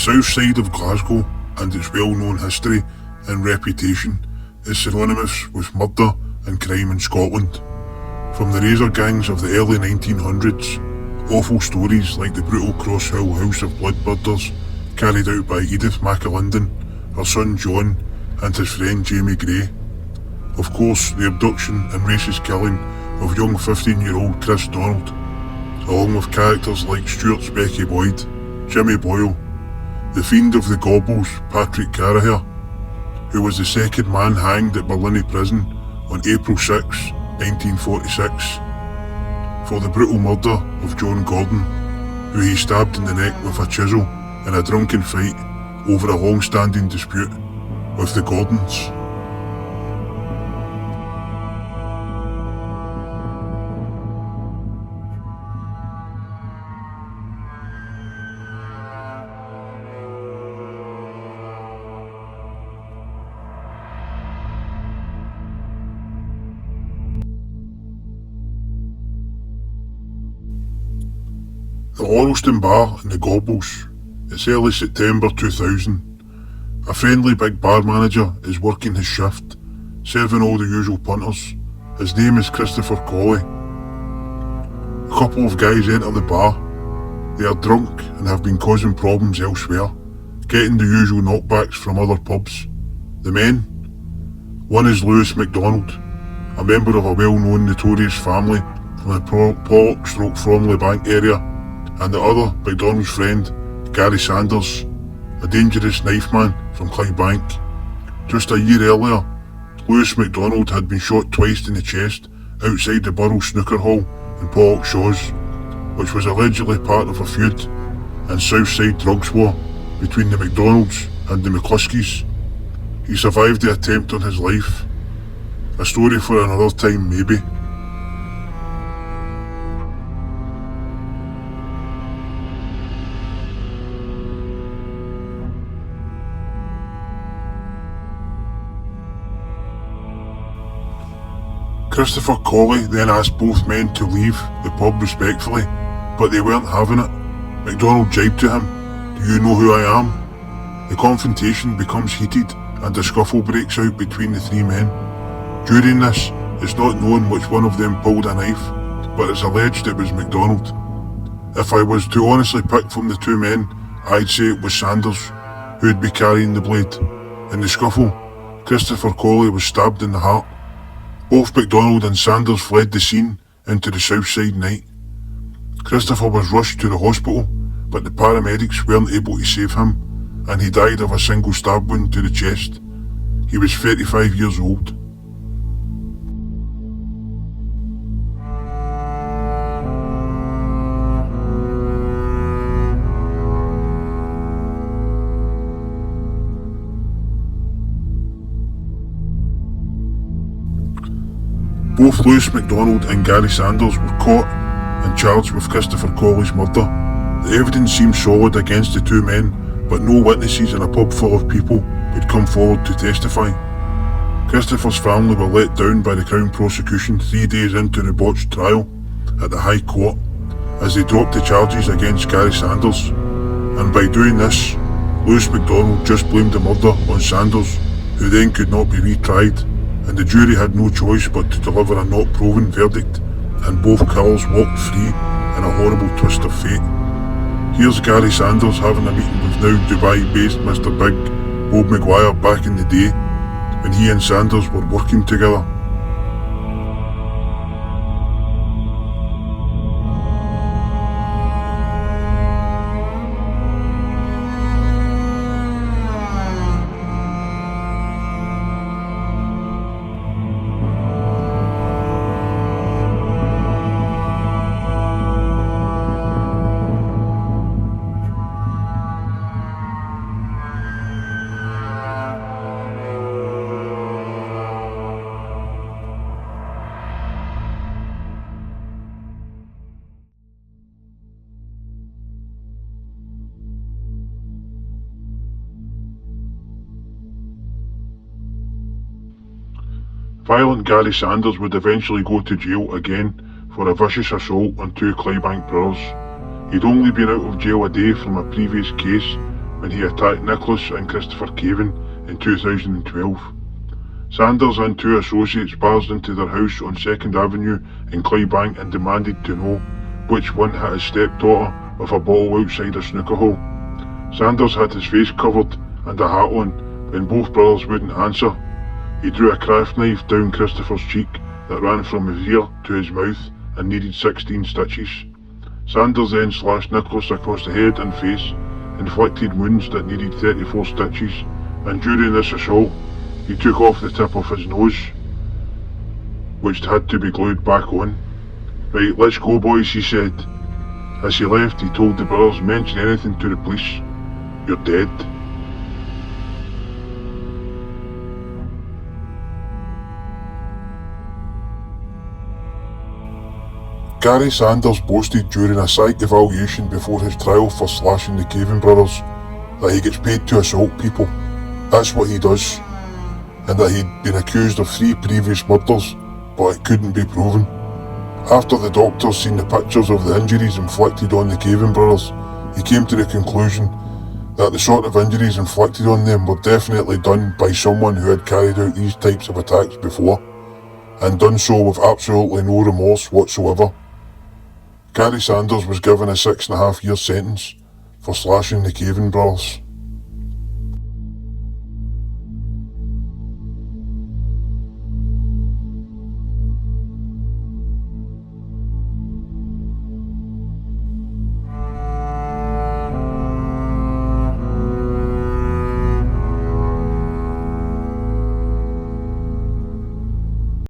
south side of Glasgow and its well-known history and reputation is synonymous with murder and crime in Scotland. From the razor gangs of the early 1900s, awful stories like the brutal Cross Hill House of Blood murders carried out by Edith McAlinden, her son John and his friend Jamie Gray. Of course, the abduction and racist killing of young 15-year-old Chris Donald, along with characters like Stuart's Becky Boyd, Jimmy Boyle, the fiend of the Gorbals, Patrick Carraher, who was the second man hanged at Berlin Prison on April 6, 1946, for the brutal murder of John Gordon, who he stabbed in the neck with a chisel in a drunken fight over a long-standing dispute with the Gordons. The Laurelston Bar in the Gorbals. It's early September 2000. A friendly big bar manager is working his shift, serving all the usual punters. His name is Christopher Colley. A couple of guys enter the bar. They are drunk and have been causing problems elsewhere, getting the usual knockbacks from other pubs. The men? One is McDonald, a member of a well-known notorious family from the Pollock/Fromley Bank area, and the other, McDonald's friend, Gary Sanders, a dangerous knife man from Clydebank. Just a year earlier, Lewis McDonald had been shot twice in the chest outside the Borough Snooker Hall in Pollock Shaws, which was allegedly part of a feud and Southside drugs war between the McDonalds and the McCluskeys. He survived the attempt on his life. A story for another time, maybe. Christopher Colley then asked both men to leave the pub respectfully, but they weren't having it. McDonald jibed to him, "Do you know who I am?" The confrontation becomes heated and a scuffle breaks out between the three men. During this, it's not known which one of them pulled a knife, but it's alleged it was McDonald. If I was to honestly pick from the two men, I'd say it was Sanders who'd be carrying the blade. In the scuffle, Christopher Colley was stabbed in the heart. Both McDonald and Sanders fled the scene into the Southside night. Christopher was rushed to the hospital, but the paramedics weren't able to save him, and he died of a single stab wound to the chest. He was 35 years old. Both Lewis McDonald and Gary Sanders were caught and charged with Christopher Colley's murder. The evidence seemed solid against the two men, but no witnesses in a pub full of people would come forward to testify. Christopher's family were let down by the Crown prosecution 3 days into the botched trial at the High Court, as they dropped the charges against Gary Sanders, and by doing this, Lewis McDonald just blamed the murder on Sanders, who then could not be retried, and the jury had no choice but to deliver a not proven verdict, and both killers walked free in a horrible twist of fate. Here's Gary Sanders having a meeting with now Dubai-based Mr. Big, Bob Maguire, back in the day, when he and Sanders were working together. Violent Gary Sanders would eventually go to jail again for a vicious assault on two Clydebank brothers. He'd only been out of jail a day from a previous case when he attacked Nicholas and Christopher Caven in 2012. Sanders and two associates barged into their house on 2nd Avenue in Clydebank and demanded to know which one hit his stepdaughter with a bottle outside a snooker hall. Sanders had his face covered and a hat on. When both brothers wouldn't answer, he drew a craft knife down Christopher's cheek that ran from his ear to his mouth and needed 16 stitches. Sanders then slashed Nicholas across the head and face, inflicted wounds that needed 34 stitches, and during this assault, he took off the tip of his nose, which had to be glued back on. "Right, let's go, boys," he said. As he left, he told the brothers, "Mention anything to the police, you're dead." Gary Sanders boasted during a psych evaluation before his trial for slashing the Caven brothers that he gets paid to assault people. That's what he does. And that he'd been accused of 3 previous murders, but it couldn't be proven. After the doctors seen the pictures of the injuries inflicted on the Caven brothers, he came to the conclusion that the sort of injuries inflicted on them were definitely done by someone who had carried out these types of attacks before, and done so with absolutely no remorse whatsoever. Gary Sanders was given a 6.5-year sentence for slashing the Caven brothers.